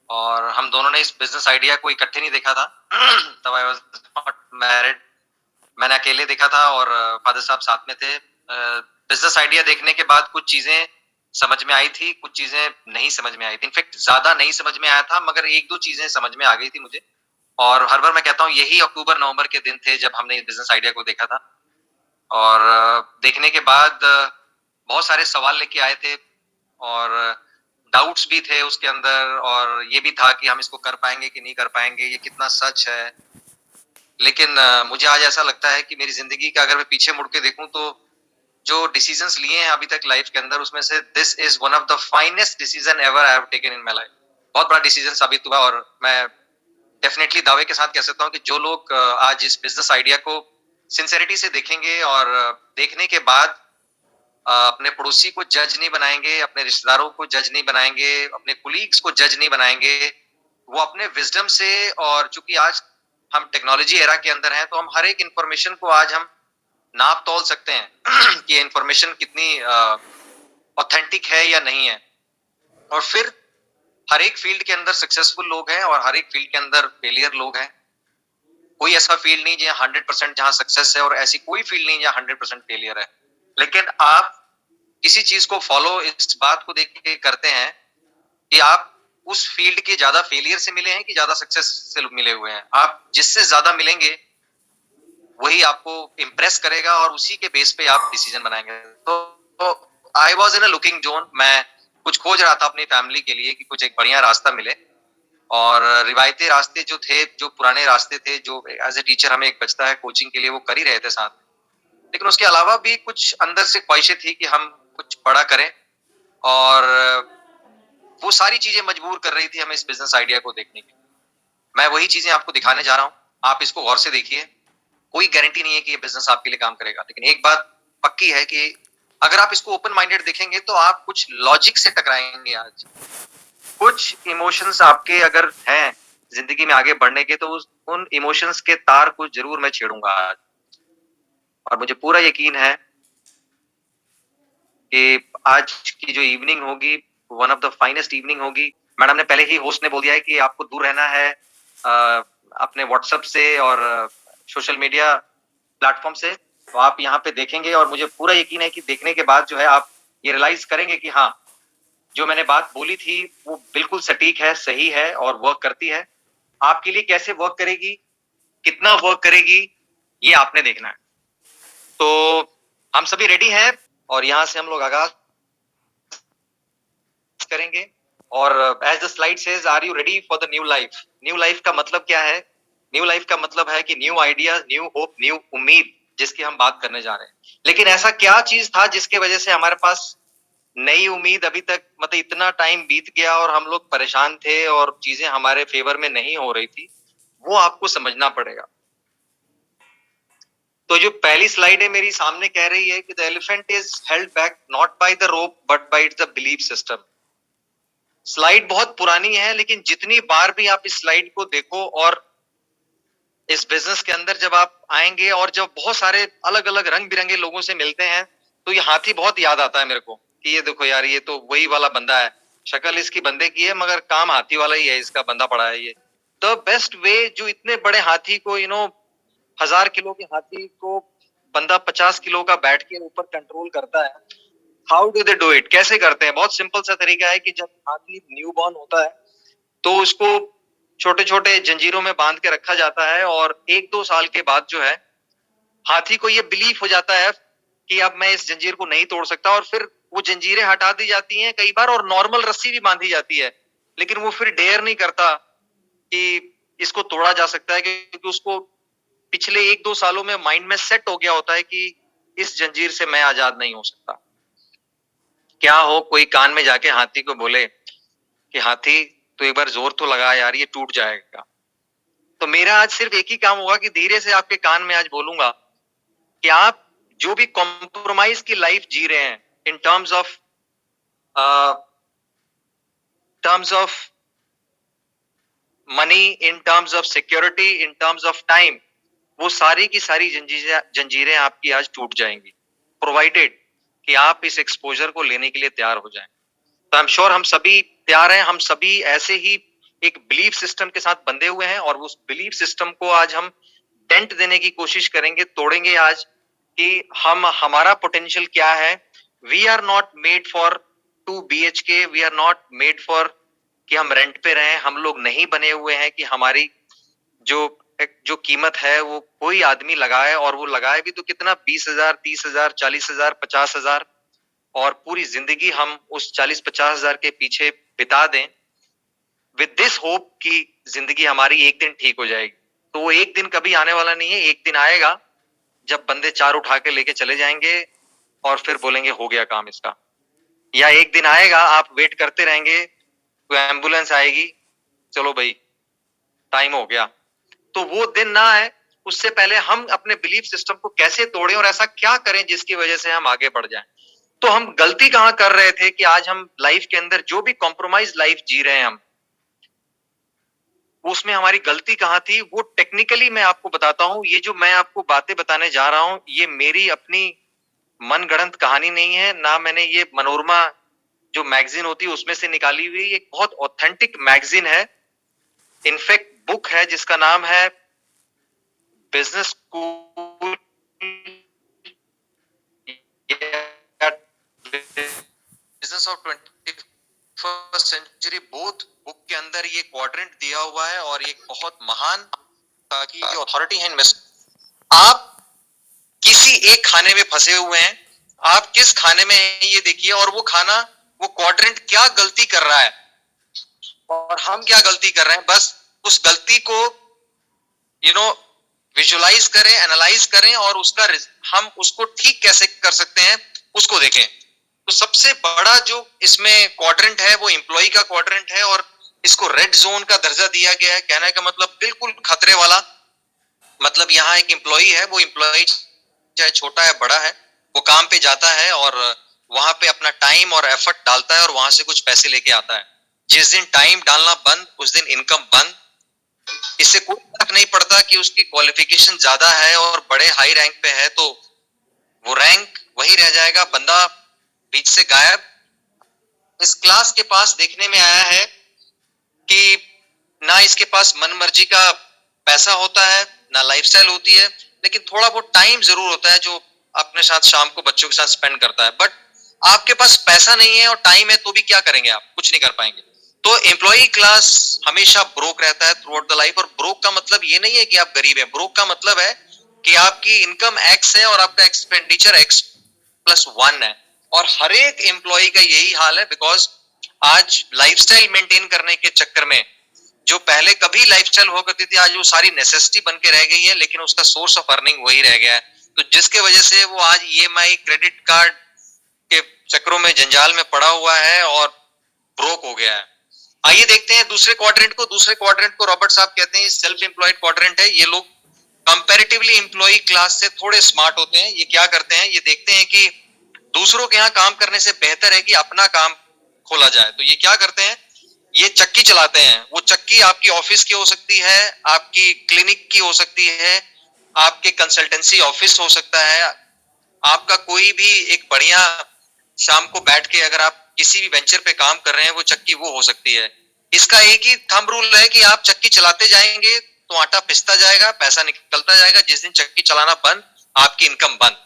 और हम दोनों ने इस बिजनेस आइडिया को इकट्ठे नहीं देखा था। तब आई वाज नॉट मैरिड, मैंने अकेले देखा था और फादर साहब साथ में थे। बिजनेस आइडिया देखने के बाद कुछ चीजें समझ में आई थी, कुछ चीजें नहीं समझ में आई थी। इनफेक्ट ज्यादा नहीं समझ में आया था, मगर एक दो चीजें समझ में आ गई थी मुझे। और हर बार मैं कहता हूँ यही अक्टूबर नवंबर के दिन थे जब हमने बिजनेस आइडिया को देखा था। और देखने के बाद बहुत सारे सवाल लेके आए थे और डाउट्स भी थे उसके अंदर, और ये भी था कि हम इसको कर पाएंगे कि नहीं कर पाएंगे, ये कितना सच है। लेकिन मुझे आज ऐसा लगता है कि मेरी जिंदगी का अगर मैं पीछे मुड़ के देखूं तो जो डिसीजंस लिए हैं अभी तक लाइफ के अंदर, उसमें से this is one of the finest decision ever I have taken in my life. बहुत बड़ा डिसीजन साबित हुआ, और मैं डेफिनेटली दावे के साथ कह सकता हूँ कि जो लोग आज इस बिजनेस आइडिया को सिंसेरिटी से देखेंगे और देखने के बाद अपने पड़ोसी को जज नहीं बनाएंगे, अपने रिश्तेदारों को जज नहीं बनाएंगे, अपने कुलीग्स को जज नहीं बनाएंगे, वो अपने विजडम से। और चूंकि आज हम टेक्नोलॉजी एरा के अंदर हैं, तो हम हर एक इंफॉर्मेशन को आज हम नाप तोल सकते हैं कि इंफॉर्मेशन कितनी ऑथेंटिक है या नहीं है। और फिर हर एक फील्ड के अंदर सक्सेसफुल लोग हैं और हर एक फील्ड के अंदर फेलियर लोग हैं। कोई ऐसा फील्ड नहीं जहाँ 100% जहाँ सक्सेस है, और ऐसी कोई फील्ड नहीं जहाँ 100% फेलियर है। लेकिन आप किसी चीज को फॉलो इस बात को देख के करते हैं कि आप उस फील्ड के ज्यादा फेलियर से मिले हैं कि ज्यादा सक्सेस से मिले हुए हैं। आप जिससे ज्यादा मिलेंगे वही आपको इम्प्रेस करेगा, और उसी के बेस पे आप डिसीजन बनाएंगे। तो I was in a looking zone. मैं कुछ खोज रहा था अपनी फैमिली के लिए कि कुछ एक बढ़िया रास्ता मिले। और रिवायती रास्ते जो थे, जो पुराने रास्ते थे, जो एज ए टीचर हमें एक बचता है कोचिंग के लिए, वो कर ही रहे थे साथ में। लेकिन उसके अलावा भी कुछ अंदर से ख्वाहिशें थी कि हम कुछ बड़ा करें। और वो सारी चीजें मजबूर कर रही थी हमें इस बिजनेस आइडिया को देखने के लिए। मैं वही चीजें आपको दिखाने जा रहा हूँ, आप इसको गौर से देखिए। कोई गारंटी नहीं है कि ये बिजनेस आपके लिए काम करेगा, लेकिन एक बात पक्की है कि अगर आप इसको ओपन माइंडेड देखेंगे तो आप कुछ लॉजिक से टकराएंगे। आज कुछ इमोशंस आपके अगर हैं जिंदगी में आगे बढ़ने के, तो उन इमोशंस के तार को जरूर मैं छेड़ूंगा आज। और मुझे पूरा यकीन है कि आज की जो इवनिंग होगी one of the finest evening होगी। मैडम ने पहले ही, होस्ट ने बोल दिया है कि आपको दूर रहना है अपने व्हाट्सएप से और सोशल मीडिया प्लेटफॉर्म से। तो आप यहाँ पे देखेंगे, और मुझे पूरा यकीन है कि देखने के बाद जो है आप ये रियलाइज करेंगे कि हाँ, जो मैंने बात बोली थी वो बिल्कुल सटीक है, सही है और वर्क करती है। आपके लिए कैसे वर्क करेगी, कितना वर्क करेगी, ये आपने देखना है। तो हम सभी रेडी हैं और यहाँ से हम लोग आगाज करेंगे। और as the slide says, are you ready for the new life? New life का मतलब क्या है? न्यू लाइफ का मतलब है कि new idea, new hope, new उम्मीद, जिसकी हम बात करने जा रहे हैं। लेकिन ऐसा क्या चीज था जिसके वजह से हमारे पास नई उम्मीद अभी तक, मतलब इतना टाइम बीत गया और हम लोग परेशान थे और चीजें हमारे फेवर में नहीं हो रही थी, वो आपको समझना पड़ेगा। तो जो पहली स्लाइड है मेरी सामने कह रही है कि the elephant is held back not by the rope but by the belief system. Slide बहुत पुरानी है, लेकिन जितनी बार भी आप इस स्लाइड को देखो और इस बिजनेस के अंदर जब आप आएंगे और जब बहुत सारे अलग अलग रंग बिरंगे लोगों से मिलते हैं, तो ये हाथी बहुत याद आता है मेरे को कि ये देखो यार, ये तो वही वाला बंदा है, शक्ल इसकी बंदे की है मगर काम हाथी वाला ही है, इसका बंदा पड़ा है ये। द बेस्ट वे, जो इतने बड़े हाथी को 1000 किलो के हाथी को बंदा 50 किलो का बैठ के ऊपर कंट्रोल करता है। How do they do it? कैसे करते हैं? बहुत सिंपल सा तरीका है कि जब हाथी न्यू बॉर्न होता है तो उसको छोटे छोटे जंजीरों में बांध के रखा जाता है, और 1-2 साल के बाद जो है हाथी को ये बिलीफ हो जाता है कि अब मैं इस जंजीर को नहीं तोड़ सकता, और फिर वो जंजीरें हटा दी जाती हैं कई बार, और नॉर्मल रस्सी भी बांधी जाती है। लेकिन वो फिर डेयर नहीं करता कि इसको तोड़ा जा सकता है, क्योंकि उसको पिछले 1-2 सालों में माइंड में सेट हो गया होता है कि इस जंजीर से मैं आजाद नहीं हो सकता। क्या हो कोई कान में जाके हाथी को बोले कि हाथी, तो एक बार जोर तो लगा यार, ये टूट जाएगा। तो मेरा आज सिर्फ एक ही काम होगा कि धीरे से आपके कान में आज बोलूंगा कि आप जो भी कॉम्प्रोमाइज की लाइफ जी रहे हैं in terms of money, in terms of security, in terms of time, वो सारी की सारी जंजीरें आपकी आज टूट जाएंगी, प्रोवाइडेड कि आप इस एक्सपोजर को लेने के लिए तैयार हो जाएं। तो आई एम श्योर हम सभी तैयार हैं, हम सभी ऐसे ही एक बिलीफ सिस्टम के साथ बंधे हुए हैं और उस बिलीफ सिस्टम को आज हम डेंट देने की कोशिश करेंगे, तोड़ेंगे आज कि हमारा पोटेंशियल क्या है। We are not made for 2 BHK, we are not made for कि हम रेंट पे रहें। हम लोग नहीं बने हुए हैं कि हमारी जो जो कीमत है वो कोई आदमी लगाए, और वो लगाए भी तो कितना, 20,000, 30,000, 40,000, 50,000, और पूरी जिंदगी हम उस 40-50,000 के पीछे बिता दें विद दिस होप कि जिंदगी हमारी एक दिन ठीक हो जाएगी। तो वो एक दिन कभी आने वाला नहीं है। एक दिन आएगा जब बंदे 4 उठा के लेके चले जाएंगे और फिर बोलेंगे हो गया काम इसका। या एक दिन आएगा, आप वेट करते रहेंगे, तो एम्बुलेंस आएगी, चलो भाई टाइम हो गया। तो वो दिन ना आए, उससे पहले हम अपने बिलीफ सिस्टम को कैसे तोड़ें और ऐसा क्या करें जिसकी वजह से हम आगे बढ़ जाएं। तो हम गलती कहां कर रहे थे कि आज हम लाइफ के अंदर जो भी कॉम्प्रोमाइज लाइफ जी रहे हैं हम, उसमें हमारी गलती कहां थी, वो टेक्निकली मैं आपको बताता हूं। ये जो मैं आपको बातें बताने जा रहा हूं, ये मेरी अपनी मनगढ़ंत कहानी नहीं है, ना मैंने ये मनोरमा जो मैगजीन होती है उसमें से निकाली हुई। एक बहुत ऑथेंटिक मैगजीन है, इनफैक्ट बुक है जिसका नाम है business school, business of 21st century. Both book के अंदर ये क्वाड्रेंट दिया हुआ है, और एक बहुत महान की जो अथॉरिटी है इनमें, आप किसी एक खाने में फंसे हुए हैं। आप किस खाने में हैं ये देखिए, और वो खाना, वो क्वाड्रेंट क्या गलती कर रहा है और हम क्या गलती कर रहे हैं। बस उस गलती को विजुलाइज करें, एनालाइज करें, और उसका हम उसको ठीक कैसे कर सकते हैं उसको देखें। तो सबसे बड़ा जो इसमें क्वाड्रेंट है वो एम्प्लॉय का क्वाड्रेंट है, और इसको रेड जोन का दर्जा दिया गया है। कहने का मतलब बिल्कुल खतरे वाला। मतलब यहाँ एक एम्प्लॉय है, वो एम्प्लॉय चाहे छोटा है बड़ा है, वो काम पे जाता है और वहां पे अपना टाइम और एफर्ट डालता है और वहां से कुछ पैसे लेके आता है। जिस दिन टाइम डालना बंद, उस दिन इनकम बंद। इससे कोई फर्क नहीं पड़ता कि उसकी क्वालिफिकेशन ज्यादा है और बड़े हाई रैंक पे है, तो वो रैंक वही रह जाएगा, बंदा बीच से गायब। इस क्लास के पास देखने में आया है कि ना इसके पास मन मर्जी का पैसा होता है, ना लाइफस्टाइल होती है, लेकिन थोड़ा बहुत टाइम जरूर होता है जो अपने साथ शाम को बच्चों के साथ स्पेंड करता है। बट आपके पास पैसा नहीं है और टाइम है तो भी क्या करेंगे, आप कुछ नहीं कर पाएंगे। तो एम्प्लॉय क्लास हमेशा ब्रोक रहता है थ्रू आउट द लाइफ। और ब्रोक का मतलब ये नहीं है कि आप गरीब हैं, ब्रोक का मतलब है कि आपकी इनकम एक्स है और आपका एक्सपेंडिचर X+1 है। और हर एक एम्प्लॉय का यही हाल है, बिकॉज आज लाइफस्टाइल मेंटेन करने के चक्कर में जो पहले कभी लाइफस्टाइल हुआ करती थी, आज वो सारी नेसेसिटी बन के रह गई है, लेकिन उसका सोर्स ऑफ अर्निंग वही रह गया है। तो जिसके वजह से वो आज EMI, क्रेडिट कार्ड के चक्रों में, जंजाल में पड़ा हुआ है और ब्रोक हो गया है। आइए देखते हैं दूसरे क्वाड्रेंट को। दूसरे क्वाड्रेंट को रॉबर्ट साहब कहते हैं सेल्फ एम्प्लॉयड क्वाड्रेंट है। ये लोग कंपैरेटिवली एम्प्लॉय क्लास से थोड़े स्मार्ट होते हैं। ये क्या करते हैं, ये देखते हैं कि दूसरों के यहाँ काम करने से बेहतर है कि अपना काम खोला जाए। तो ये क्या करते हैं, ये चक्की चलाते हैं। वो चक्की आपकी ऑफिस की हो सकती है, आपकी क्लिनिक की हो सकती है, आपके कंसल्टेंसी ऑफिस हो सकता है, आपका कोई भी एक बढ़िया, शाम को बैठ के अगर आप किसी भी वेंचर पे काम कर रहे हैं, वो चक्की वो हो सकती है। इसका एक ही थंब रूल है कि आप चक्की चलाते जाएंगे तो आटा पिसता जाएगा, पैसा निकलता जाएगा। जिस दिन चक्की चलाना बंद, आपकी इनकम बंद।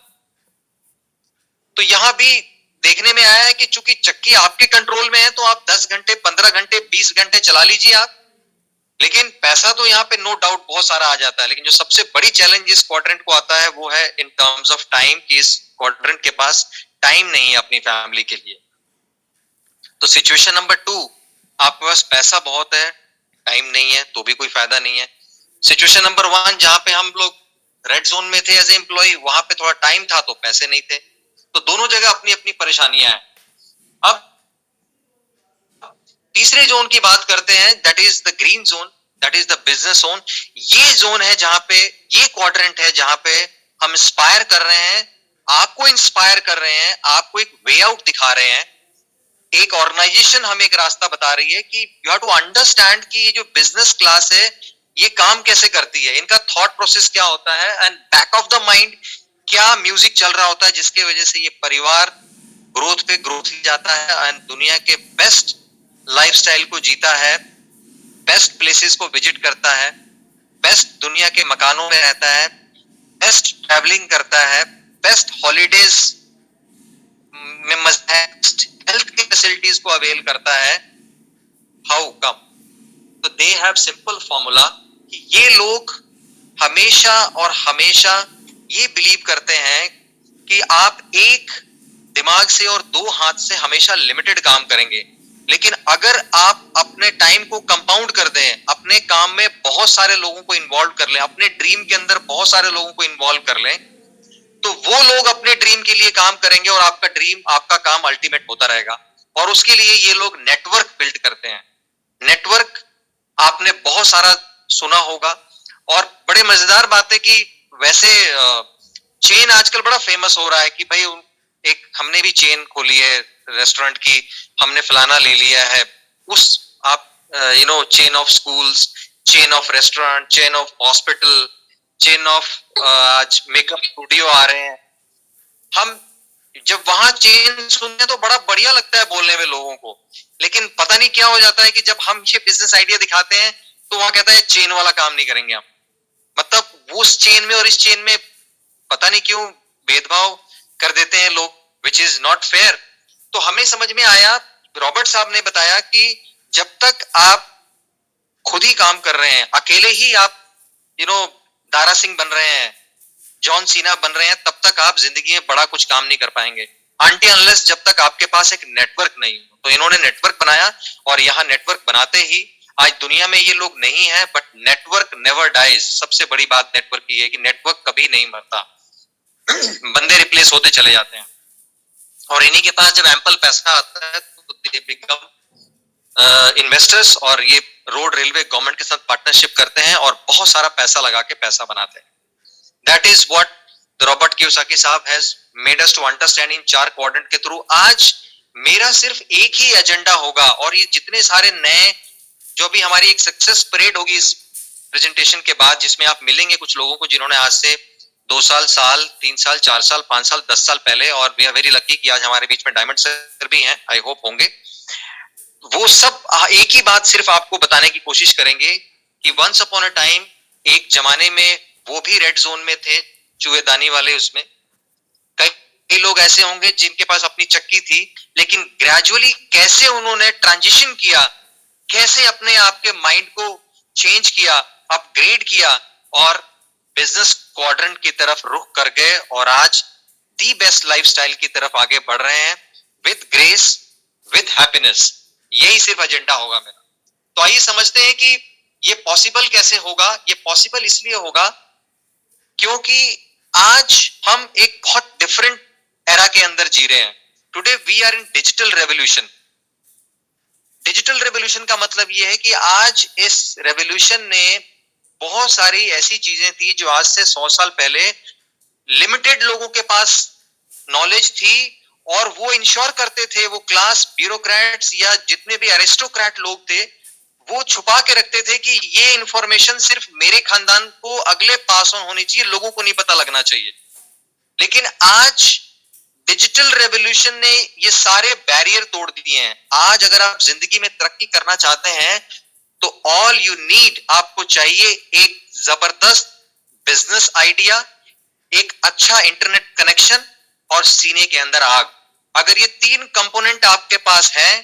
तो यहां भी देखने में आया है कि चूंकि चक्की आपके कंट्रोल में है, तो आप 10 घंटे, 15 घंटे, 20 घंटे चला लीजिए आप, लेकिन पैसा तो यहाँ पे नो डाउट बहुत सारा आ जाता है। लेकिन जो सबसे बड़ी चैलेंज इस क्वाड्रेंट को आता है वो है इन टर्म्स ऑफ टाइम, कि इस क्वाड्रेंट के पास टाइम नहीं है अपनी फैमिली के लिए। तो सिचुएशन नंबर 2, आपके पास पैसा बहुत है, टाइम नहीं है, तो भी कोई फायदा नहीं है। सिचुएशन नंबर 1, जहां पे हम लोग रेड जोन में थे एज ए एम्प्लॉय, वहां पे थोड़ा टाइम था तो पैसे नहीं थे। तो दोनों जगह अपनी अपनी परेशानियां हैं। अब तीसरे जोन की बात करते हैं, that is the green zone, that is the business zone. ये जोन है जहां पे, ये क्वाड्रेंट है जहां पे हम इंस्पायर कर रहे हैं, आपको इंस्पायर कर रहे हैं, आपको एक वे आउट दिखा रहे हैं। एक ऑर्गेनाइजेशन हमें एक रास्ता बता रही है कि यू हैव टू अंडरस्टैंड कि ये जो बिजनेस क्लास है ये काम कैसे करती है, इनका थॉट प्रोसेस क्या होता है, and back of the mind क्या म्यूजिक चल रहा होता है जिसके वजह से ये परिवार ग्रोथ पे ग्रोथ जाता है एंड दुनिया के बेस्ट लाइफस्टाइल को जीता है बेस्ट प्लेसेस को विजिट करता है, बेस्ट दुनिया के मकानों में रहता है, बेस्ट ट्रैवलिंग करता है, बेस्ट हॉलीडेज में मजा है, हेल्थ की फैसिलिटीज को अवेल करता है। How come? तो दे हैव सिंपल फॉर्मूला कि ये लोग हमेशा और हमेशा ये बिलीव करते हैं कि आप एक दिमाग से और दो हाथ से हमेशा लिमिटेड काम करेंगे, लेकिन अगर आप अपने टाइम को कंपाउंड कर दें, अपने काम में बहुत सारे लोगों को इन्वॉल्व कर लें, अपने ड्रीम के अंदर बहुत सारे लोगों को इन्वॉल्व कर लें, तो वो लोग अपने ड्रीम के लिए काम करेंगे और आपका ड्रीम, आपका काम अल्टीमेट होता रहेगा। और उसके लिए ये लोग नेटवर्क बिल्ड करते हैं। नेटवर्क आपने बहुत सारा सुना होगा, और बड़े मजेदार बात है कि वैसे चेन आजकल बड़ा फेमस हो रहा है कि भाई एक हमने भी चेन खोली है रेस्टोरेंट की, हमने फलाना ले लिया है। उस आप chain of schools, chain of restaurant, chain of hospital, chain of आज मेकअप स्टूडियो आ रहे हैं। हम जब वहां चेन सुनते हैं तो बड़ा बढ़िया लगता है बोलने में लोगों को, लेकिन पता नहीं क्या हो जाता है कि जब हम ये बिजनेस आइडिया दिखाते हैं तो वहां कहता है चेन वाला काम नहीं करेंगे हम। मतलब वो उस चेन में और इस चेन में पता नहीं क्यों भेदभाव कर देते हैं लोग, विच इज नॉट फेयर। तो हमें समझ में आया, रॉबर्ट साहब ने बताया कि जब तक आप खुद ही काम कर रहे हैं, अकेले ही आप दारा सिंह बन रहे हैं, जॉन सीना बन रहे हैं, तब तक आप जिंदगी में बड़ा कुछ काम नहीं कर पाएंगे, अनटिल अनलेस जब तक आपके पास एक नेटवर्क नहीं हो। तो इन्होंने नेटवर्क बनाया, और यहाँ नेटवर्क बनाते ही आज दुनिया में ये लोग नहीं है, बट नेटवर्क नेवर डाइज। सबसे बड़ी बात नेटवर्क की है कि नेटवर्क कभी नहीं मरता। बंदे रिप्लेस होते चले जाते हैं, और इन्हीं के पास जब एम्पल पैसा आता है तो दे बिकम इन्वेस्टर्स, और ये रोड, रेलवे, गवर्नमेंट के साथ पार्टनरशिप करते हैं और बहुत सारा पैसा लगा के पैसा बनाते हैं। That is what Robert Kiyosaki साहब has made us to understand in 4 quadrant के थ्रू। आज मेरा सिर्फ एक ही एजेंडा होगा, और ये जितने सारे नए, जो भी हमारी एक सक्सेस परेड होगी इस प्रेजेंटेशन के बाद, जिसमें आप मिलेंगे कुछ लोगों को जिन्होंने आज से 2 साल, 3 साल, 4 साल, 5 साल, 10 साल पहले, और वी आर वेरी लकी कि आज हमारे बीच में डायमंड सर भी हैं, आई होप होंगे। वो सब एक ही बात सिर्फ आपको बताने की कोशिश करेंगे कि वंस अपॉन अ टाइम, एक जमाने में वो भी रेड जोन में थे, चूहेदानी वाले। उसमें कई लोग ऐसे होंगे जिनके पास अपनी चक्की थी, लेकिन ग्रेजुअली कैसे उन्होंने ट्रांजिशन किया, कैसे अपने आप के माइंड को चेंज किया, अपग्रेड किया, और बिजनेस क्वाड्रेंट की तरफ रुख कर गए, और आज दी बेस्ट लाइफस्टाइल की तरफ आगे बढ़ रहे हैं, विद ग्रेस, विद हैप्पीनेस। यही सिर्फ एजेंडा होगा मेरा। तो आइए समझते हैं कि ये पॉसिबल कैसे होगा। ये पॉसिबल इसलिए होगा क्योंकि आज हम एक बहुत डिफरेंट एरा के अंदर जी रहे हैं। Today we are in digital revolution. Digital revolution का मतलब यह है कि आज इस रेवोल्यूशन ने बहुत सारी ऐसी चीजें थी जो आज से 100 साल पहले लिमिटेड लोगों के पास नॉलेज थी, और वो इंश्योर करते थे, वो क्लास ब्यूरोक्रेट्स या जितने भी एरिस्टोक्रेट लोग थे, वो छुपा के रखते थे कि ये इंफॉर्मेशन सिर्फ मेरे खानदान को अगले पास ऑन होनी चाहिए, लोगों को नहीं पता लगना चाहिए। लेकिन आज डिजिटल रेवोल्यूशन ने ये सारे बैरियर तोड़ दिए हैं। आज अगर आप जिंदगी में तरक्की करना चाहते हैं तो ऑल यू नीड, आपको चाहिए एक जबरदस्त बिजनेस आइडिया, एक अच्छा इंटरनेट कनेक्शन, और सीने के अंदर आग। अगर ये 3 कंपोनेंट आपके पास है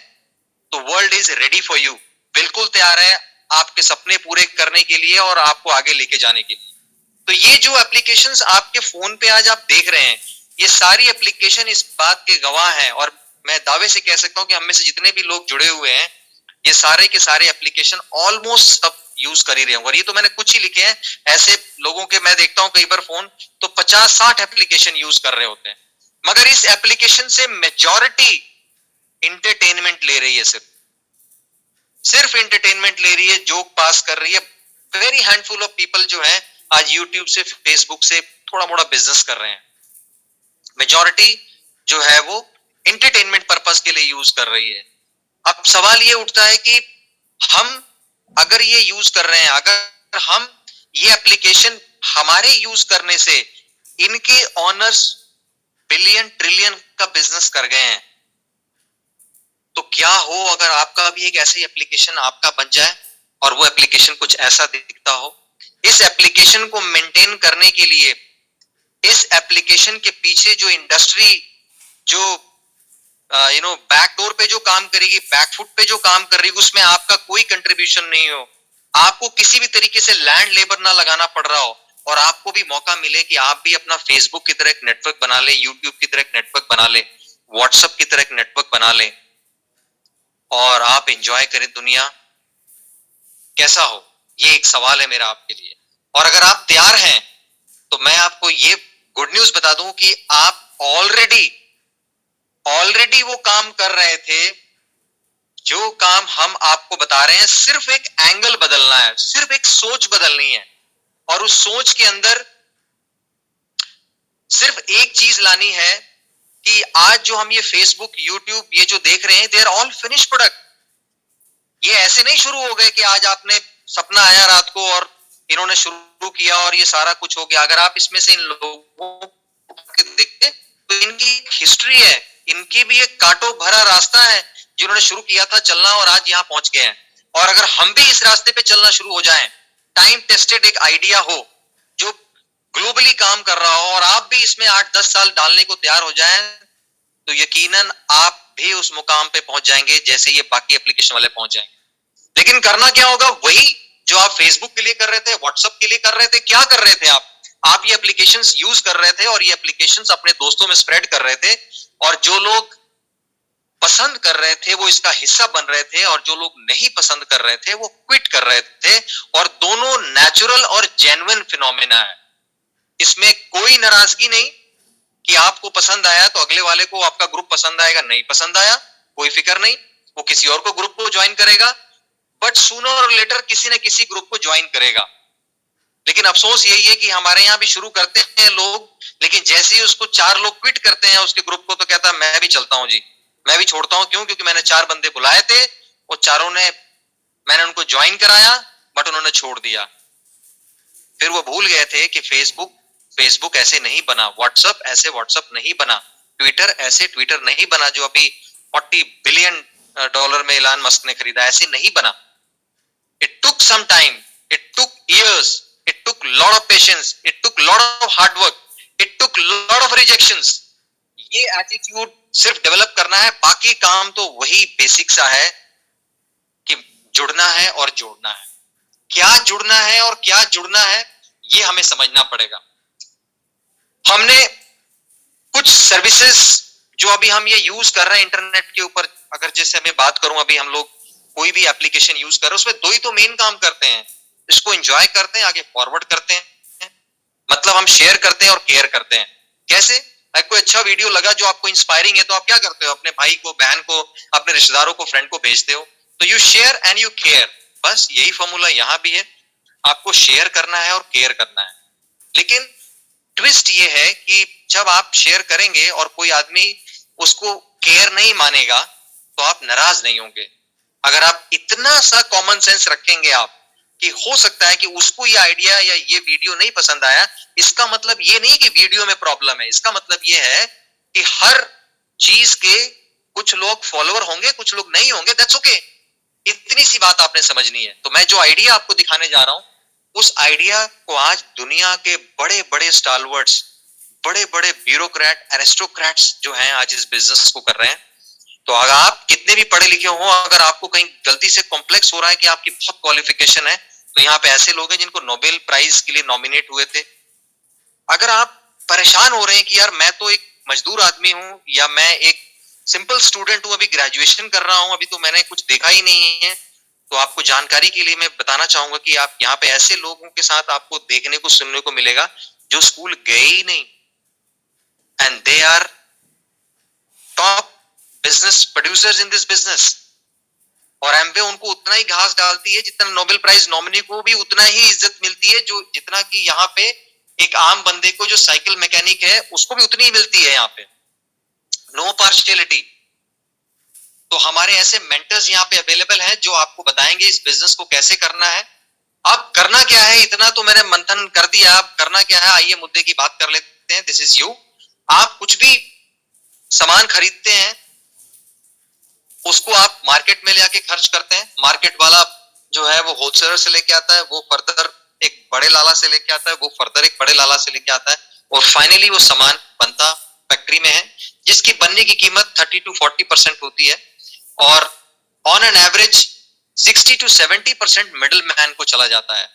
तो world is ready for you, बिल्कुल तैयार है आपके सपने पूरे करने के लिए और आपको आगे लेके जाने के लिए। तो ये जो एप्लीकेशंस आपके फोन पे आज आप देख रहे हैं, ये सारी एप्लीकेशन इस बात के गवाह हैं, और मैं दावे से कह सकता हूं कि हम में से जितने भी लोग जुड़े हुए हैं, ये सारे के सारे एप्लीकेशन ऑलमोस्ट सब यूज कर ही रहे होंगे। और ये तो मैंने कुछ ही लिखे हैं, ऐसे लोगों के मैं देखता हूं कई बार फोन तो 50-60 एप्लीकेशन यूज कर रहे होते हैं, मगर इस एप्लीकेशन से मेजॉरिटी इंटरटेनमेंट ले रही है, सिर्फ इंटरटेनमेंट ले रही है, जोक पास कर रही है। वेरी हैंडफुल ऑफ पीपल जो है आज यूट्यूब से, फेसबुक से थोड़ा मोड़ा बिजनेस कर रहे हैं। मेजॉरिटी जो है वो इंटरटेनमेंट पर्पस के लिए यूज कर रही है। अब सवाल ये उठता है कि हम अगर ये यूज कर रहे हैं, अगर हम ये एप्लीकेशन हमारे यूज करने से इनके ऑनर्स बिलियन ट्रिलियन का बिजनेस कर गए हैं, तो क्या हो अगर आपका भी एक ऐसी एप्लीकेशन आपका बन जाए और वो एप्लीकेशन कुछ ऐसा दिखता हो। इस एप्लीकेशन को मेंटेन करने के लिए, इस एप्लीकेशन के पीछे जो इंडस्ट्री, जो बैकडोर पे जो काम करेगी, बैकफुट पे जो काम कर रही है, उसमें आपका कोई कंट्रीब्यूशन नहीं हो, आपको किसी भी तरीके से लैंड लेबर ना लगाना पड़ रहा हो, और आपको भी मौका मिले कि आप भी अपना फेसबुक की तरह एक नेटवर्क बना ले, यूट्यूब की तरह एक नेटवर्क बना ले, व्हाट्सएप की तरह एक नेटवर्क बना ले, और आप एंजॉय करें दुनिया, कैसा हो? ये एक सवाल है मेरा आपके लिए। और अगर आप तैयार हैं तो मैं आपको ये गुड न्यूज बता दूं कि आप ऑलरेडी वो काम कर रहे थे जो काम हम आपको बता रहे हैं। सिर्फ एक एंगल बदलना है, सिर्फ एक सोच बदलनी है, और उस सोच के अंदर सिर्फ एक चीज लानी है कि आज जो हम ये फेसबुक, यूट्यूब ये जो देख रहे हैं, they are all finish product. ये ऐसे नहीं शुरू हो गए कि आज आपने सपना आया रात को और इन्होंने शुरू किया और ये सारा कुछ हो गया। अगर आप इसमें से इन लोगों को देखते तो इनकी हिस्ट्री है, इनकी भी एक कांटों भरा रास्ता है जिन्होंने शुरू किया था चलना और आज यहां पहुंच गए हैं। और अगर हम भी इस रास्ते पे चलना शुरू हो जाएं, टाइम टेस्टेड एक आइडिया हो जो ग्लोबली काम कर रहा हो, और आप भी इसमें 8-10 साल डालने को तैयार हो जाएं, तो यकीनन आप भी उस मुकाम पे पहुंच जाएंगे जैसे ये बाकी एप्लीकेशन वाले पहुंच जाएंगे। लेकिन करना क्या होगा? वही जो आप फेसबुक के लिए कर रहे थे, व्हाट्सएप के लिए कर रहे थे, क्या कर रहे थे आप ये एप्लीकेशंस यूज कर रहे थे और ये एप्लीकेशंस अपने दोस्तों में स्प्रेड कर रहे थे, और जो लोग पसंद कर रहे थे वो इसका हिस्सा बन रहे थे, और जो लोग नहीं पसंद कर रहे थे वो क्विट कर रहे थे। और दोनों नेचुरल और जेन्युइन फिनोमेना है, इसमें कोई नाराजगी नहीं कि आपको पसंद आया तो अगले वाले को आपका ग्रुप पसंद आएगा, नहीं पसंद आया कोई फिक्र नहीं, वो किसी और को ग्रुप को ज्वाइन करेगा, बट सूनर और लेटर किसी न किसी ग्रुप को ज्वाइन करेगा। लेकिन अफसोस यही है कि हमारे यहाँ भी शुरू करते हैं लोग, लेकिन जैसे ही उसको 4 लोग क्विट करते हैं उसके ग्रुप को, तो कहता है मैं भी चलता हूं जी, मैं भी छोड़ता हूं। क्यों? क्योंकि मैंने 4 बंदे बुलाए थे, वो चारों ने, मैंने उनको ज्वाइन कराया बट उन्होंने छोड़ दिया। फिर वो भूल गए थे कि फेसबुक ऐसे नहीं बना, व्हाट्सएप ऐसे व्हाट्सएप नहीं बना, ट्विटर ऐसे ट्विटर नहीं बना जो अभी $40 बिलियन में इलान मस्क ने खरीदा, ऐसे नहीं बना। It took some time, it took years, it took lot of patience, it took lot of hard work, it took lot of rejections। ये एटीट्यूड सिर्फ डेवलप करना है, बाकी काम तो वही बेसिक सा है कि जुड़ना है और जोड़ना है। क्या जुड़ना है और क्या जुड़ना है ये हमें समझना पड़ेगा। हमने कुछ सर्विसेज जो अभी हम ये यूज कर रहे हैं इंटरनेट के ऊपर, अगर जैसे मैं बात करूं, अभी हम लोग कोई भी एप्लीकेशन यूज कर रहे हैं उसमें 2 ही तो मेन काम करते हैं, इसको एंजॉय करते हैं, आगे फॉरवर्ड करते हैं, मतलब हम शेयर करते हैं और केयर करते हैं। कैसे? कोई अच्छा वीडियो लगा जो आपको इंस्पायरिंग है तो आप क्या करते हो? अपने भाई को, बहन को, अपने रिश्तेदारों को, फ्रेंड को भेजते हो, तो you share and you care. बस यही फॉर्मूला यहां भी है, आपको शेयर करना है और केयर करना है। लेकिन ट्विस्ट ये है कि जब आप शेयर करेंगे और कोई आदमी उसको केयर नहीं मानेगा तो आप नाराज नहीं होंगे। अगर आप इतना सा कॉमन सेंस रखेंगे आप कि हो सकता है कि उसको ये आइडिया या ये वीडियो नहीं पसंद आया, इसका मतलब ये नहीं कि वीडियो में प्रॉब्लम है, इसका मतलब ये है कि हर चीज के कुछ लोग फॉलोअर होंगे, कुछ लोग नहीं होंगे, दैट्स ओके। इतनी सी बात आपने समझनी है। तो मैं जो आइडिया आपको दिखाने जा रहा हूं, उस आइडिया को आज दुनिया के बड़े बड़े स्टालवर्ड्स, बड़े बड़े ब्यूरोक्रेट, एरिस्टोक्रेट्स जो हैं आज इस बिजनेस को कर रहे हैं। तो अगर आप कितने भी पढ़े लिखे हो, अगर आपको कहीं गलती से कॉम्प्लेक्स हो रहा है कि आपकी बहुत क्वालिफिकेशन है, तो यहाँ पे ऐसे लोग हैं जिनको नोबेल प्राइज के लिए नॉमिनेट हुए थे। अगर आप परेशान हो रहे हैं कि यार मैं तो एक मजदूर आदमी हूं, या मैं एक सिंपल स्टूडेंट हूं, अभी ग्रेजुएशन कर रहा हूं, अभी तो मैंने कुछ देखा ही नहीं है, तो आपको जानकारी के लिए मैं बताना चाहूंगा कि आप यहाँ पे ऐसे लोगों के साथ आपको देखने को, सुनने को मिलेगा जो स्कूल गए ही नहीं, and they are top business producers in this business. और एमवे उनको उतना ही घास डालती है जितना नोबेल प्राइज नॉमिनी को भी उतना ही इज्जत मिलती है, जो जितना कि यहाँ पे एक आम बंदे को जो साइकिल मैकेनिक है उसको भी उतनी ही मिलती है यहाँ पे। No partiality. तो हमारे ऐसे मेंटर्स यहाँ पे अवेलेबल हैं जो आपको बताएंगे इस बिजनेस को कैसे करना है। अब करना क्या है, इतना तो मैंने मंथन कर दिया, अब करना क्या है, आइए मुद्दे की बात कर लेते हैं। This is you. आप कुछ भी सामान खरीदते हैं, उसको आप मार्केट में ले आके खर्च करते हैं, मार्केट वाला जो है वो होलसेलर से लेके आता है, वो फर्दर एक बड़े लाला से लेके आता है, वो फर्दर एक बड़े लाला से लेके आता है, और फाइनली वो सामान बनता फैक्ट्री में है, जिसकी बनने की कीमत 30 to 40% होती है, और on an average 60 to 70% middle man को चला जाता है।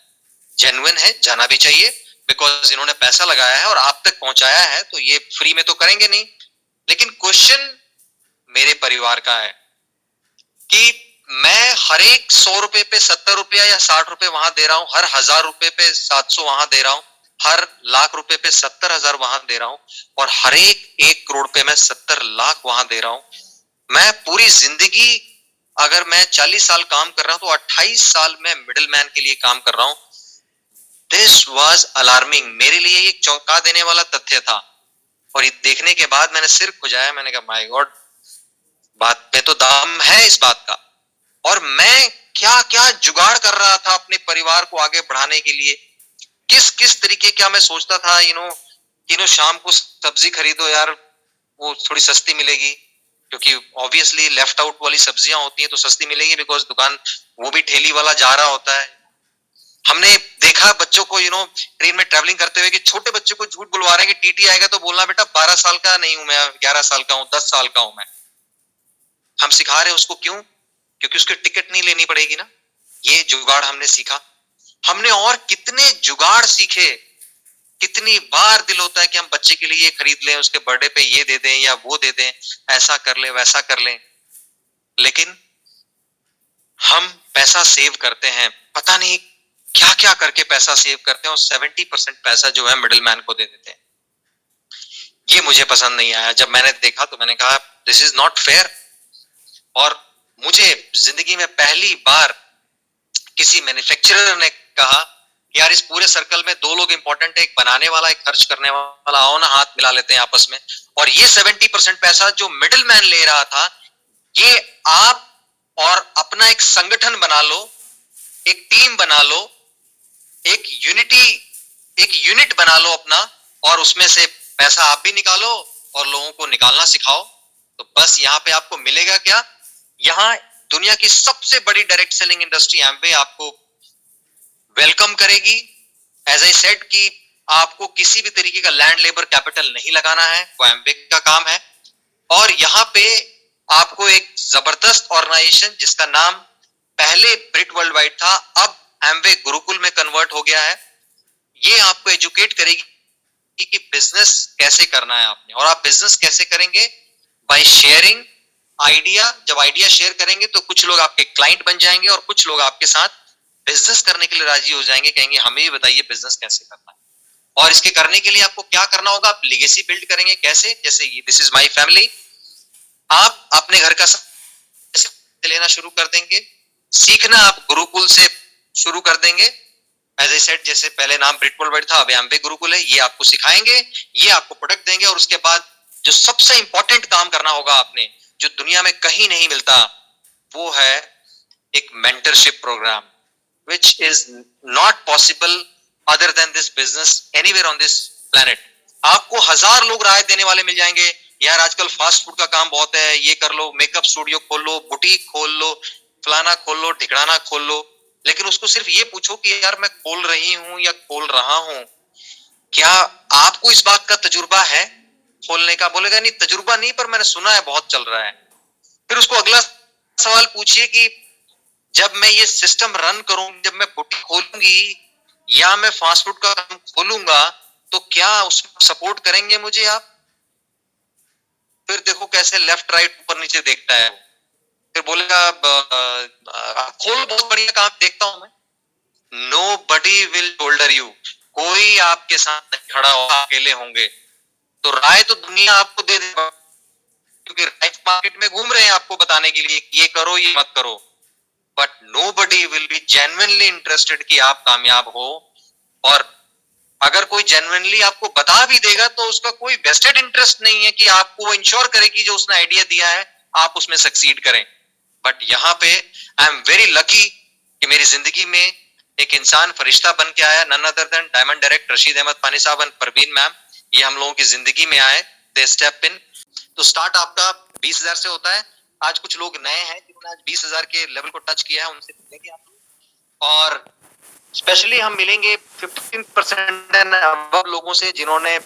जेन्युइन है, जाना भी चाहिए, बिकॉज इन्होंने पैसा लगाया है और आप तक पहुंचाया है, तो ये फ्री में तो करेंगे नहीं। लेकिन क्वेश्चन मेरे परिवार का है कि मैं हर एक 100 रुपए पे 70 रुपया या 60 रुपए वहां दे रहा हूं, हर 1000 रुपए पे 700 वहां दे रहा हूं, हर लाख रुपए पे 70,000 वहां दे रहा हूं, और हर एक 1 करोड़ पे मैं 70 लाख वहां दे रहा हूं। मैं पूरी जिंदगी, अगर मैं 40 साल काम कर रहा हूं तो 28 साल में मिडिल मैन के लिए काम कर रहा हूं। दिस वॉज अलार्मिंग, मेरे लिए एक चौंका देने वाला तथ्य था, और ये देखने के बाद मैंने सिर खुजाया, मैंने कहा माय गॉड, बात में तो दाम है इस बात का। और मैं क्या क्या जुगाड़ कर रहा था अपने परिवार को आगे बढ़ाने के लिए, किस किस तरीके क्या मैं सोचता था, शाम को सब्जी खरीदो यार, वो थोड़ी सस्ती मिलेगी, क्योंकि ऑब्वियसली लेफ्ट आउट वाली सब्जियां होती हैं तो सस्ती मिलेगी, बिकॉज दुकान वो भी ठेली वाला जा रहा होता है। हमने देखा बच्चों को ट्रेन में ट्रैवलिंग करते हुए कि छोटे बच्चे को झूठ बुलवा रहे हैं कि टीटी आएगा, तो बोलना बेटा 12 साल का नहीं हूं मैं, 11 साल का हूं, 10 साल का हूं मैं। हम सिखा रहे हैं उसको, क्यों? क्योंकि उसकी टिकट नहीं लेनी पड़ेगी ना। ये जुगाड़ हमने सीखा। हमने और कितने जुगाड़ सीखे। कितनी बार दिल होता है कि हम बच्चे के लिए ये खरीद लें, उसके बर्थडे पे ये दे दें या वो दे दें, ऐसा कर ले वैसा कर लें, लेकिन हम पैसा सेव करते हैं, पता नहीं क्या क्या करके पैसा सेव करते हैं, और 70% पैसा जो है मिडिल मैन को दे देते हैं। ये मुझे पसंद नहीं आया। जब मैंने देखा तो मैंने कहा दिस इज नॉट फेयर। और मुझे जिंदगी में पहली बार किसी मैन्युफैक्चरर ने कहा यार इस पूरे सर्कल में 2 लोग इंपॉर्टेंट है, एक बनाने वाला, एक खर्च करने वाला, आओ ना हाथ मिला लेते हैं आपस में। और ये 70% पैसा जो मिडिल मैन ले रहा था, ये आप और अपना एक संगठन बना लो, एक टीम बना लो, एक यूनिट बना लो अपना, और उसमें से पैसा आप भी निकालो और लोगों को निकालना सिखाओ। तो बस यहाँ पे आपको मिलेगा क्या? यहाँ दुनिया की सबसे बड़ी डायरेक्ट सेलिंग इंडस्ट्री एम्वे आपको वेलकम करेगी। एज आई सेड कि आपको किसी भी तरीके का लैंड लेबर कैपिटल नहीं लगाना है, वो एम्वे का काम है। और यहाँ पे आपको एक जबरदस्त ऑर्गेनाइजेशन जिसका नाम पहले ब्रिट वर्ल्ड वाइड था, अब एम्वे गुरुकुल में कन्वर्ट हो गया है, ये आपको एजुकेट करेगी कि बिजनेस कैसे करना है आपने। और आप बिजनेस कैसे करेंगे? By sharing idea. जब आइडिया शेयर करेंगे तो कुछ लोग आपके क्लाइंट बन जाएंगे और कुछ लोग आपके साथ बिजनेस करने के लिए राजी हो जाएंगे, कहेंगे हमें भी बताइए बिजनेस कैसे करना है। और इसके करने के लिए आपको क्या करना होगा? आप लेगेसी बिल्ड करेंगे। कैसे? जैसे दिस इज माय फैमिली, आप अपने घर का लेना शुरू कर देंगे, सीखना आप गुरुकुल से शुरू कर देंगे। एज आई सेड, जैसे पहले नाम ब्रिट वर्ल्ड वाइड था, अब एम्वे गुरुकुल है, ये आपको सिखाएंगे, ये आपको प्रोडक्ट देंगे। और उसके बाद जो सबसे इंपॉर्टेंट काम करना होगा आपने, जो दुनिया में कहीं नहीं मिलता, वो है एक mentorship programme, which is not possible other than this business anywhere on this planet। आपको 1000 लोग राय देने वाले मिल जाएंगे, यार आजकल फास्ट फूड का काम बहुत है, ये कर लो, मेकअप स्टूडियो खोल लो, बुटीक खोल लो, फलाना खोल लो, ठिकाना खोल लो। लेकिन उसको सिर्फ ये पूछो कि यार मैं खोल रही हूं या खोल रहा हूं, क्या आपको इस बात का तजुर्बा है खोलने का? बोलेगा नहीं, तजुर्बा नहीं, पर मैंने सुना है बहुत चल रहा है। फिर उसको अगला सवाल पूछिए कि जब मैं ये सिस्टम रन करूंगी, जब मैं बुटीक खोलूंगी या मैं फास्ट फूड का काम खोलूंगा, तो क्या उसमें सपोर्ट करेंगे मुझे आप? फिर देखो कैसे लेफ्ट राइट ऊपर नीचे देखता है। फिर बोलेगा खोल, बहुत बढ़िया काम देखता हूं मैं। Nobody will shoulder you, कोई आपके साथ नहीं खड़ा होगा, अकेले होंगे। तो राय तो दुनिया आपको दे देगा, क्योंकि राइट मार्केट में घूम रहे हैं आपको बताने के लिए ये करो ये मत करो, but nobody will be genuinely interested कि आप कामयाब हो। और अगर कोई जेन्युइनली आपको बता भी देगा तो उसका कोई वेस्टेड इंटरेस्ट नहीं है कि आपको वो इंश्योर करे कि जो उसने आइडिया दिया है आप उसमें सक्सीड करें। बट यहाँ पे आई एम वेरी लकी कि मेरी जिंदगी में एक इंसान फरिश्ता बन के आया, none other than diamond direct Rashid Ahmed Pani Sahab and Parveen ma'am. ये हम लोगों की जिंदगी में आए, दे स्टेप इन। तो स्टार्ट आपका 20,000 से होता है। आज कुछ लोग नए हैं जिन्होंने आज 20,000 के लेवल को टच किया है, उनसे मिलेंगे आप। और स्पेशली हम मिलेंगे 15% एंड अबव लोगों से जिन्होंने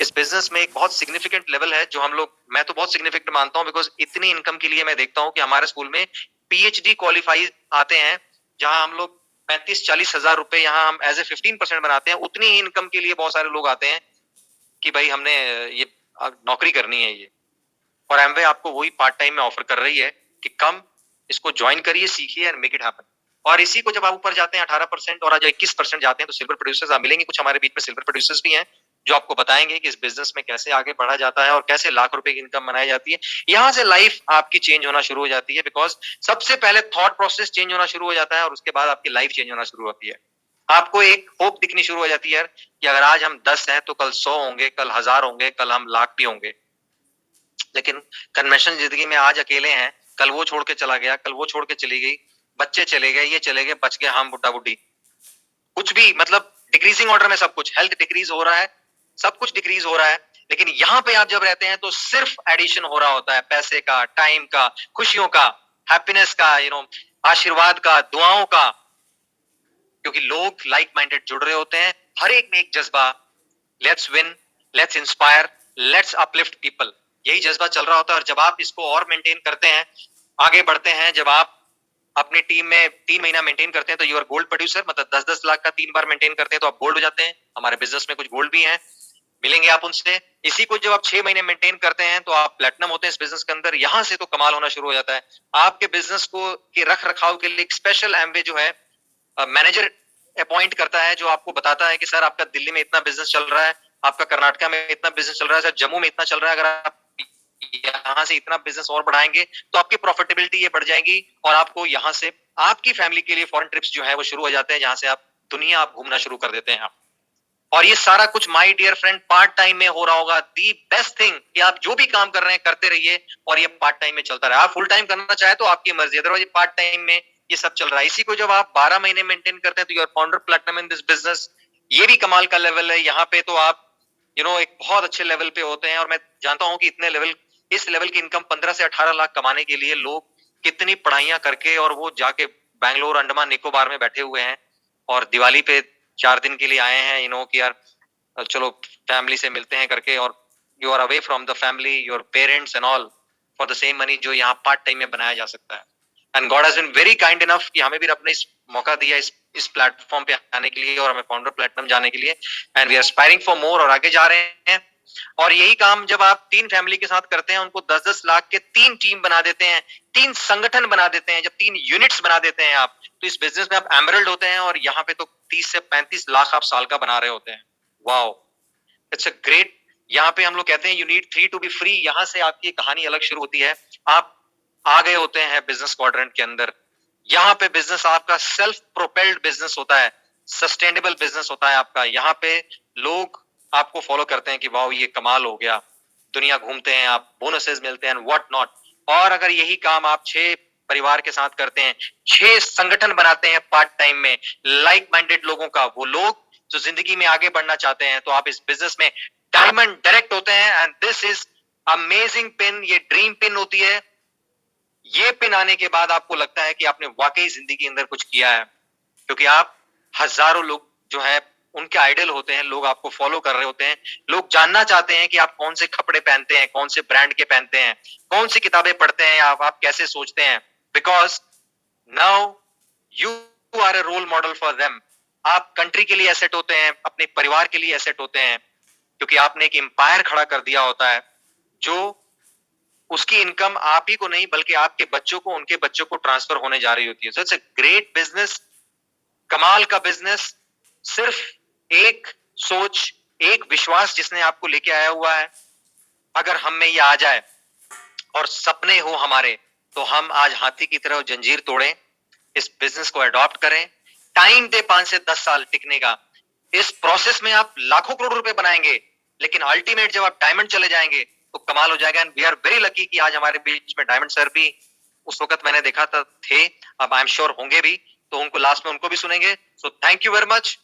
इस बिजनेस में एक बहुत सिग्निफिकेंट लेवल है, जो हम लोग, मैं तो बहुत सिग्निफिकेंट मानता हूं, बिकॉज इतनी इनकम के लिए मैं देखता हूं कि हमारे स्कूल में पीएचडी क्वालिफाइड आते हैं, जहां हम लोग 35-40 हजार रुपए यहाँ हम एज ए 15% बनाते हैं, उतनी ही इनकम के लिए बहुत सारे लोग आते हैं कि भाई हमने ये नौकरी करनी है ये, और एमवे आपको वही पार्ट टाइम में ऑफर कर रही है कि कम इसको ज्वाइन करिए, सीखिए एंड मेक इट हैपन। और इसी को जब आप ऊपर जाते हैं 18% और आज 21% जाते हैं, तो सिल्वर प्रोड्यूसर्स आप मिलेंगे, कुछ हमारे बीच में सिल्वर प्रोड्यूसर्स भी हैं जो आपको बताएंगे कि इस बिजनेस में कैसे आगे बढ़ा जाता है और कैसे लाख रुपए की इनकम बनाई जाती है। यहाँ से लाइफ आपकी चेंज होना शुरू हो जाती है, बिकॉज सबसे पहले थॉट प्रोसेस चेंज होना शुरू हो जाता है और उसके बाद आपकी लाइफ चेंज होना शुरू होती है। आपको एक होप दिखनी शुरू हो जाती है यार कि अगर आज हम 10 हैं तो कल 100 होंगे, कल 1000 होंगे, कल हम लाख भी होंगे। लेकिन कन्वेंशनल जिंदगी में आज अकेले हैं, कल वो छोड़ के चला गया, कल वो छोड़ के चली गई, बच्चे चले गए, ये चले गए, बच गए हम बुड्ढा बुड्ढी, कुछ भी, मतलब डिक्रीजिंग ऑर्डर में सब कुछ, हेल्थ डिक्रीज हो रहा है, सब कुछ डिक्रीज हो रहा है। लेकिन यहाँ पे आप जब रहते हैं तो सिर्फ एडिशन हो रहा होता है, पैसे का, टाइम का, खुशियों का, हैप्पीनेस का, आशीर्वाद का, दुआओं का, क्योंकि लोग लाइक माइंडेड जुड़ रहे होते हैं, हर एक में एक जज्बा, let's win, let's inspire, let's uplift people, यही जज्बा चल रहा होता है। और जब आप इसको और मेंटेन करते हैं, आगे बढ़ते हैं, जब आप अपनी टीम में 3 महीना मेंटेन करते हैं तो यू आर गोल्ड प्रोड्यूसर, मतलब 10-10 लाख का 3 बार मेंटेन करते हैं तो आप गोल्ड हो जाते हैं। हमारे बिजनेस में कुछ गोल्ड भी हैं, मिलेंगे आप उनसे। इसी को जब आप 6 महीने मेंटेन करते हैं तो आप प्लेटिनम होते हैं इस बिजनेस के अंदर। यहां से तो कमाल होना शुरू हो जाता है। आपके बिजनेस को के रख रखाव के लिए एक स्पेशल एमवे जो है मैनेजर अपॉइंट करता है, जो आपको बताता है कि सर आपका दिल्ली में इतना बिजनेस चल रहा है, आपका कर्नाटका में इतना बिजनेस चल रहा है, सर जम्मू में इतना चल रहा है, अगर आप यहाँ से इतना बिजनेस और बढ़ाएंगे तो आपकी प्रॉफिटेबिलिटी ये बढ़ जाएगी और आपको यहाँ से आपकी फैमिली के लिए फॉरेन ट्रिप्स जो है वो शुरू हो जाते हैं, जहां से आप दुनिया आप घूमना शुरू कर देते हैं आप। और ये सारा कुछ my dear friend part time में हो रहा होगा। दी बेस्ट थिंग कि आप जो भी काम कर रहे हैं करते रहिए और ये पार्ट टाइम में चलता रहे। आप फुल टाइम करना चाहे तो आपकी मर्जी, अदरवाइज पार्ट टाइम में ये सब चल रहा है। इसी को जब आप 12 महीने मेंटेन करते हैं तो your founder platinum in this business. ये भी कमाल का लेवल है। यहाँ पे तो आप एक बहुत अच्छे लेवल पे होते हैं और मैं जानता हूं कि इस लेवल की इनकम 15 से 18 लाख कमाने के लिए लोग कितनी पढ़ाइयां करके और वो जाके बैंगलोर, अंडमान निकोबार में बैठे हुए हैं और दिवाली पे 4 दिन के लिए आए हैं, कि यार चलो फैमिली से मिलते हैं करके, और you are away from the family, your parents and all, for the same money जो यहाँ पार्ट टाइम में बनाया जा सकता है। And God has been very kind enough कि हमें भी रब ने इस मौका दिया इस प्लेटफॉर्म पे आने के लिए और हमें फाउंडर प्लेटिनम जाने के लिए। And we are aspiring for more, और आगे जा रहे हैं। और यही काम जब आप 3 फैमिली के साथ करते हैं, उनको 10-10 लाख के 3 टीम बना देते हैं, 3 संगठन बना देते हैं, जब 3 यूनिट्स बना देते हैं आप, तो इस बिजनेस में आप एमरल्ड होते हैं और यहाँ पे तो 30 से 35 लाख आप साल का बना रहे होते हैं। Wow, it's a great. यहाँ पे हम लोग कहते हैं you need 3 to be free. यहाँ से आपकी कहानी अलग शुरू होती है। आप आ गए होते हैं बिजनेस क्वाड्रेंट के अंदर। यहाँ पे बिजनेस आपका सेल्फ प्रोपेल्ड बिजनेस होता है, सस्टेनेबल बिजनेस होता है आपका। यहाँ पे लोग आपको फॉलो करते हैं कि वाओ ये कमाल हो गया, दुनिया घूमते हैं आप, बोनसेस मिलते हैं, व्हाट नॉट। और अगर यही काम आप 6 परिवार के साथ करते हैं, 6 संगठन बनाते हैं पार्ट टाइम में लाइक माइंडेड लोगों का, वो लोग जो जिंदगी में आगे बढ़ना चाहते हैं, तो आप इस बिजनेस में डायमंड डायरेक्ट होते हैं। And this is amazing pin, ये ड्रीम पिन होती है। ये पिन आने के बाद आपको लगता है कि आपने वाकई जिंदगी के अंदर कुछ किया है, क्योंकि आप हजारों लोग जो है उनके आइडल होते हैं, लोग आपको फॉलो कर रहे होते हैं। लोग जानना चाहते हैं कि आप कौन से कपड़े पहनते हैं, कौन से ब्रांड के पहनते हैं, कौन सी किताबें पढ़ते हैं, आप कैसे सोचते हैं, because now you are a role model for them. आप कंट्री के लिए एसेट होते हैं, अपने परिवार के लिए एसेट होते हैं, क्योंकि आपने एक एम्पायर खड़ा कर दिया होता है, जो उसकी इनकम आप ही को नहीं बल्कि आपके बच्चों को, उनके बच्चों को ट्रांसफर होने जा रही होती है। So it's a great business, कमाल का बिजनेस। सिर्फ एक सोच, एक विश्वास जिसने आपको लेके आया हुआ है, अगर हम में ये आ जाए और सपने हो हमारे, तो हम आज हाथी की तरह जंजीर तोड़ें, इस बिजनेस को अडॉप्ट करें। टाइम दे 5 से 10 साल टिकने का। इस प्रोसेस में आप लाखों करोड़ रुपए बनाएंगे, लेकिन अल्टीमेट जब आप डायमंड चले जाएंगे तो कमाल हो जाएगा। And we are very lucky कि आज हमारे बीच में डायमंड सर भी उस वक्त मैंने देखा था थे, अब आई एम श्योर होंगे भी, तो उनको लास्ट में उनको भी सुनेंगे। So thank you very much.